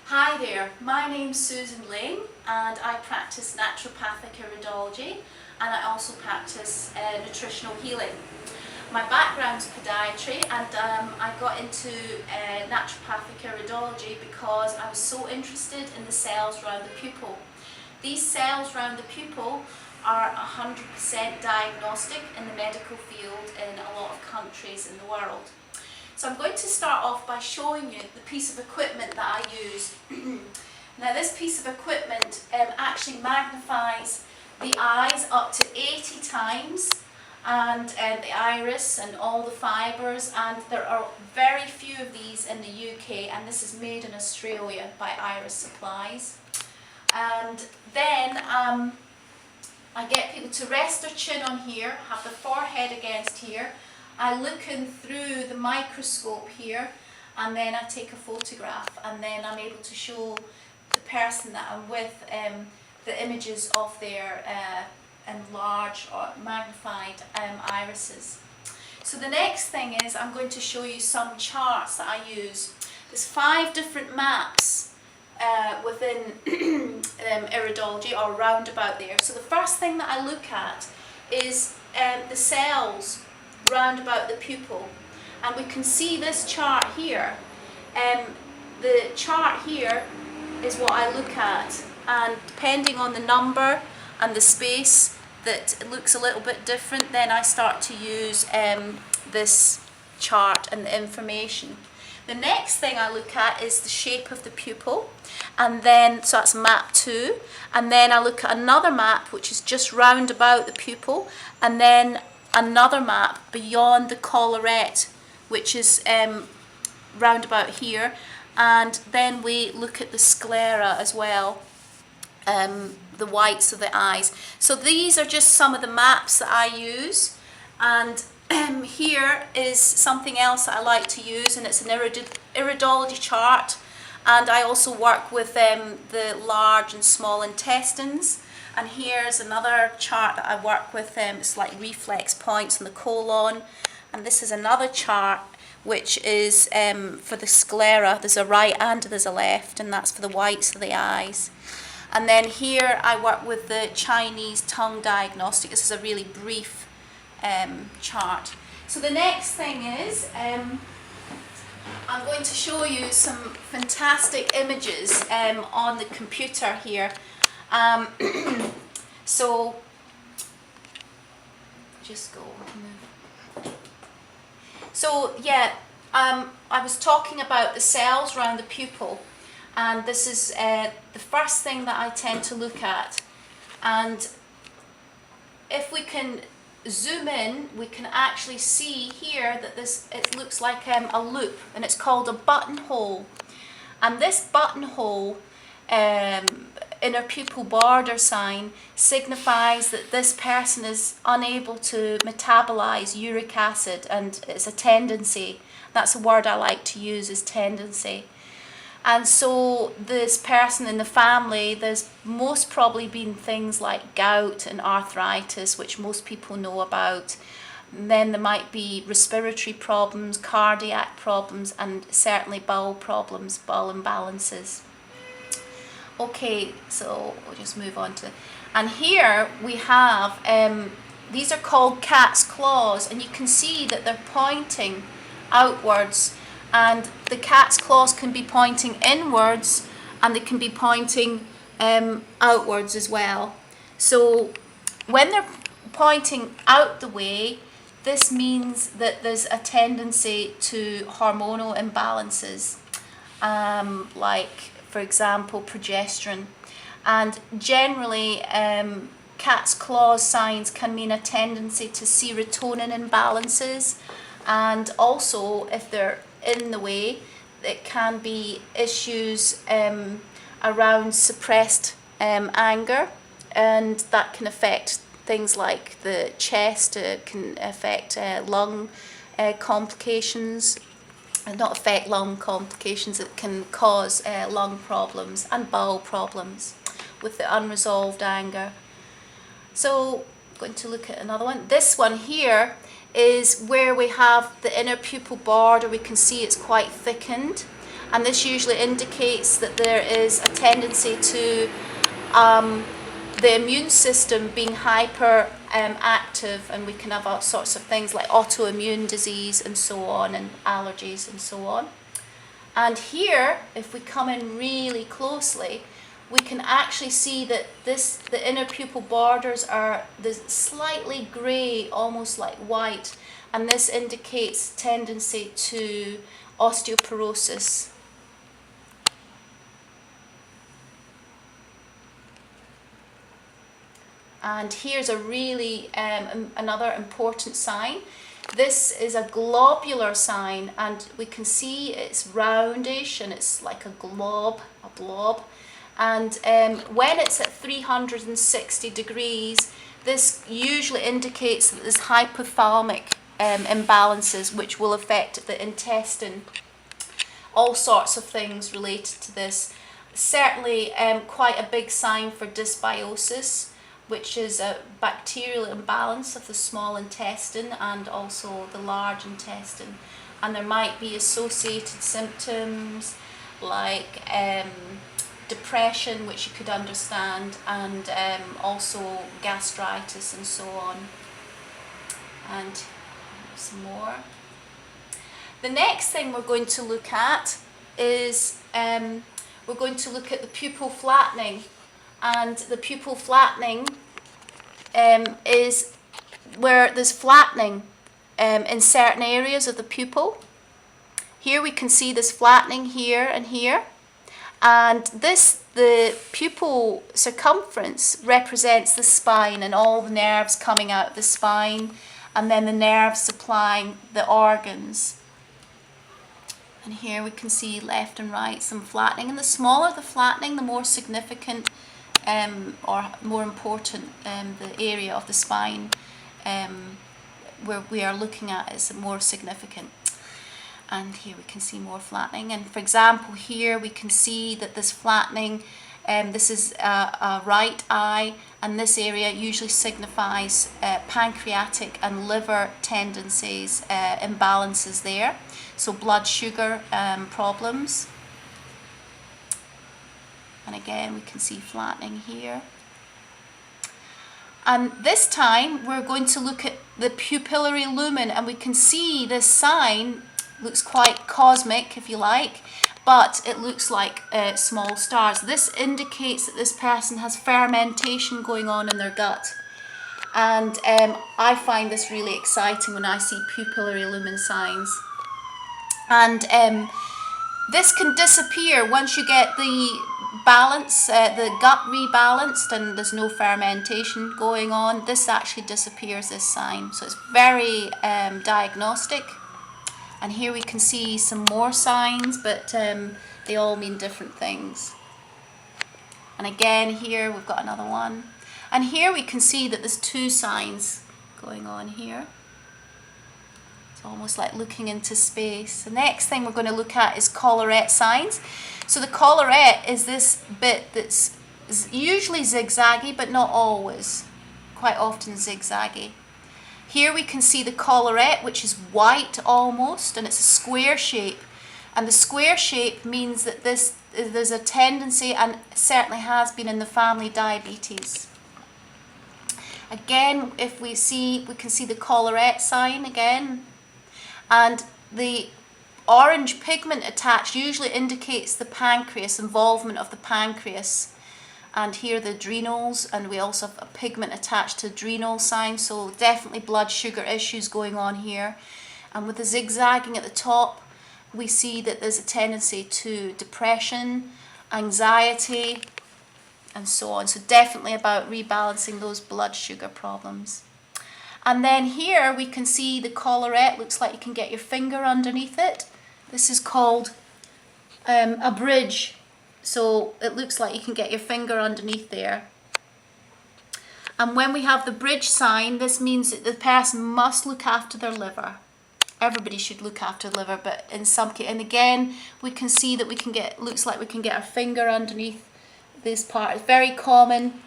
Hi there, my name's Susan Laing and I practice naturopathic iridology and I also practice nutritional healing. My background's podiatry and I got into naturopathic iridology because I was so interested in the cells around the pupil. These cells around the pupil are 100% diagnostic in the medical field in a lot of countries in the world. So I'm going to start off by showing you the piece of equipment that I use. Now this piece of equipment actually magnifies the eyes up to 80 times and the iris and all the fibres, and there are very few of these in the UK, and this is made in Australia by Iris Supplies. And then I get people to rest their chin on here, have the forehead against here. I look in through the microscope here and then I take a photograph, and then I'm able to show the person that I'm with the images of their enlarged or magnified irises. So the next thing is I'm going to show you some charts that I use. There's 5 different maps within iridology, or roundabout there. So the first thing that I look at is the cells round about the pupil, and we can see this chart here. The chart here is what I look at, and depending on the number and the space that it looks a little bit different, then I start to use this chart and the information. The next thing I look at is the shape of the pupil, and then so that's map 2, and then I look at another map which is just round about the pupil, and then another map beyond the collarette, which is round about here, and then we look at the sclera as well, the whites of the eyes. So these are just some of the maps that I use, and here is something else that I like to use, and it's an iridology chart, and I also work with the large and small intestines. And here's another chart that I work with, it's like reflex points in the colon. And this is another chart which is for the sclera. There's a right and there's a left, and that's for the whites of the eyes. And then here I work with the Chinese tongue diagnostic. This is a really brief chart. So the next thing is I'm going to show you some fantastic images on the computer here. So just go move. So yeah, I was talking about the cells around the pupil, and this is the first thing that I tend to look at. And if we can zoom in, we can actually see here that it looks like a loop, and it's called a buttonhole. And this buttonhole inner pupil border sign signifies that this person is unable to metabolize uric acid, and it's a tendency. That's a word I like to use, is tendency. And so this person in the family, there's most probably been things like gout and arthritis, which most people know about. And then there might be respiratory problems, cardiac problems, and certainly bowel problems, bowel imbalances. Okay, so we'll just move on to, and here we have, these are called cat's claws, and you can see that they're pointing outwards, and the cat's claws can be pointing inwards and they can be pointing outwards as well. So when they're pointing out the way, this means that there's a tendency to hormonal imbalances, like for example progesterone. And generally cat's claws signs can mean a tendency to serotonin imbalances, and also if they're in the way, it can be issues around suppressed anger, and that can affect things like the chest. It can affect lung complications. Not affect lung complications, it can cause lung problems and bowel problems with the unresolved anger. So I'm going to look at another one. This one here is where we have the inner pupil border. We can see it's quite thickened, and this usually indicates that there is a tendency to the immune system being hyper active, and we can have all sorts of things like autoimmune disease and so on, and allergies and so on. And here, if we come in really closely, we can actually see that the inner pupil borders are this slightly grey, almost like white, and this indicates tendency to osteoporosis. And here's a really another important sign. This is a globular sign, and we can see it's roundish and it's like a blob. And when it's at 360 degrees, this usually indicates that there's hypothalamic imbalances which will affect the intestine. All sorts of things related to this. Certainly quite a big sign for dysbiosis, which is a bacterial imbalance of the small intestine and also the large intestine. And there might be associated symptoms like depression, which you could understand, and also gastritis and so on. And some more. The next thing we're going to look at is we're going to look at the pupil flattening. And the pupil flattening is where there's flattening in certain areas of the pupil. Here we can see this flattening here and here. And the pupil circumference represents the spine and all the nerves coming out of the spine, and then the nerves supplying the organs. And here we can see left and right some flattening. And the smaller the flattening, the more significant or more important the area of the spine where we are looking at is more significant. And here we can see more flattening. And for example, here we can see that this flattening, this is a right eye, and this area usually signifies pancreatic and liver tendencies, imbalances there. So blood sugar problems. And again, we can see flattening here. And this time, we're going to look at the pupillary lumen, and we can see this sign looks quite cosmic, if you like, but it looks like small stars. This indicates that this person has fermentation going on in their gut. And I find this really exciting when I see pupillary lumen signs. And this can disappear once you get the balance, the gut rebalanced, and there's no fermentation going on. This actually disappears, this sign. So it's very diagnostic. And here we can see some more signs, but they all mean different things. And again, here we've got another one. And here we can see that there's two signs going on here. It's almost like looking into space. The next thing we're going to look at is collarette signs. So the collarette is this bit that's usually zigzaggy, but not always. Quite often zigzaggy. Here we can see the collarette, which is white almost, and it's a square shape. And the square shape means that there's a tendency, and certainly has been in the family, diabetes. Again, if we can see the collarette sign again. And the orange pigment attached usually indicates the pancreas, involvement of the pancreas. And here the adrenals, and we also have a pigment attached to adrenal sign, so definitely blood sugar issues going on here. And with the zigzagging at the top, we see that there's a tendency to depression, anxiety, and so on. So definitely about rebalancing those blood sugar problems. And then here we can see the collarette, looks like you can get your finger underneath it. This is called a bridge. So it looks like you can get your finger underneath there. And when we have the bridge sign, this means that the person must look after their liver. Everybody should look after the liver, but in some case, and again, we can see that we can get, looks like we can get our finger underneath this part. It's very common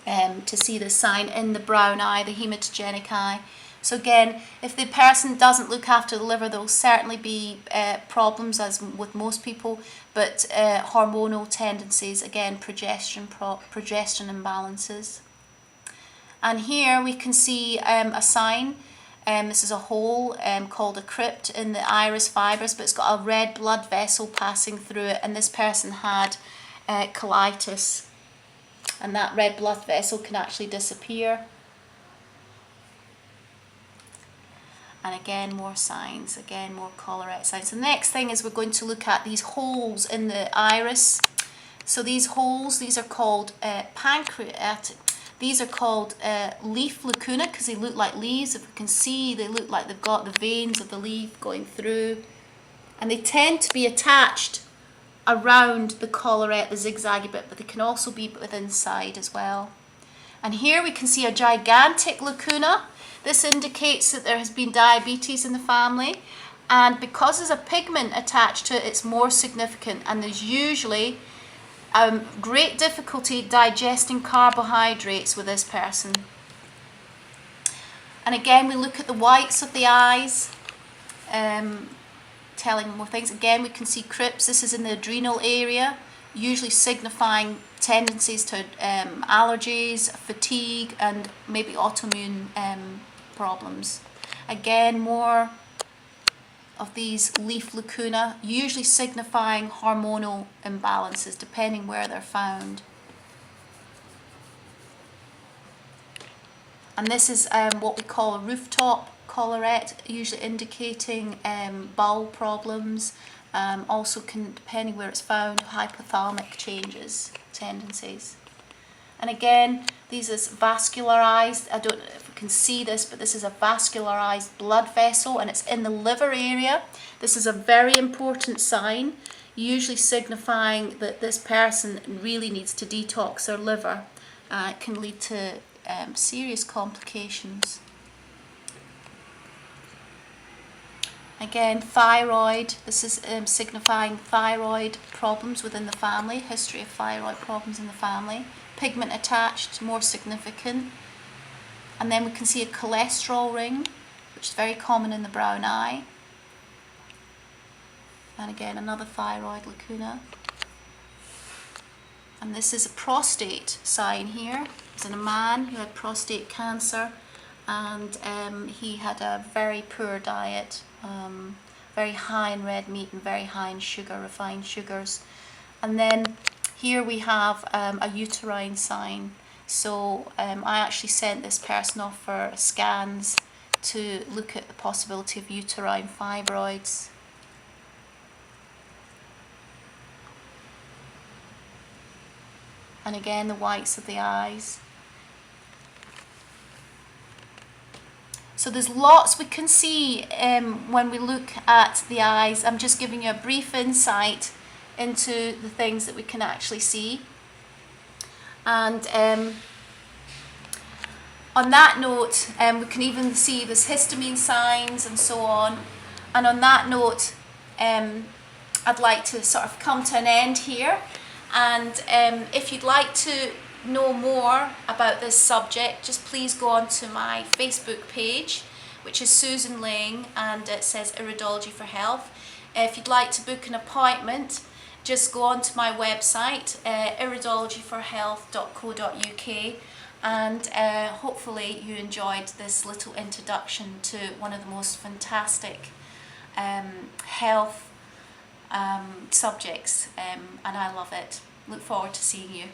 to see this sign in the brown eye, the hematogenic eye, So again, if the person doesn't look after the liver, there will certainly be problems, as with most people, but hormonal tendencies, again, progesterone imbalances. And here we can see a sign. This is a hole called a crypt in the iris fibres, but it's got a red blood vessel passing through it, and this person had colitis. And that red blood vessel can actually disappear. And again, more signs, again, more collarette signs. So the next thing is we're going to look at these holes in the iris. So these holes, these are called pancreatic. These are called leaf lacuna because they look like leaves. If you can see, they look like they've got the veins of the leaf going through. And they tend to be attached around the collarette, the zigzaggy bit, but they can also be within inside as well. And here we can see a gigantic lacuna. This indicates that there has been diabetes in the family, and because there's a pigment attached to it, it's more significant, and there's usually great difficulty digesting carbohydrates with this person. And again, we look at the whites of the eyes, telling more things. Again, we can see crypts. This is in the adrenal area, usually signifying tendencies to allergies, fatigue, and maybe autoimmune problems. Again, more of these leaf lacuna, usually signifying hormonal imbalances, depending where they're found. And this is what we call a rooftop collarette, usually indicating bowel problems. Also can, depending where it's found, hypothalamic changes, tendencies. And again, these is vascularized. I don't know if you can see this, but this is a vascularized blood vessel, and it's in the liver area. This is a very important sign, usually signifying that this person really needs to detox their liver. It can lead to serious complications. Again, thyroid. This is signifying thyroid problems within the family, history of thyroid problems in the family. Pigment attached, more significant. And then we can see a cholesterol ring, which is very common in the brown eye. And again, another thyroid lacuna. And this is a prostate sign here. It's in a man who had prostate cancer, and he had a very poor diet, very high in red meat and very high in sugar, refined sugars. And then here we have a uterine sign. So I actually sent this person off for scans to look at the possibility of uterine fibroids. And again, the whites of the eyes. So there's lots we can see when we look at the eyes. I'm just giving you a brief insight into the things that we can actually see. And on that note, we can even see there's histamine signs and so on. And on that note, I'd like to sort of come to an end here. And if you'd like to know more about this subject, just please go on to my Facebook page, which is Susan Laing, and it says Iridology for Health. If you'd like to book an appointment, just go on to my website, iridologyforhealth.co.uk, and hopefully you enjoyed this little introduction to one of the most fantastic health subjects, and I love it. Look forward to seeing you.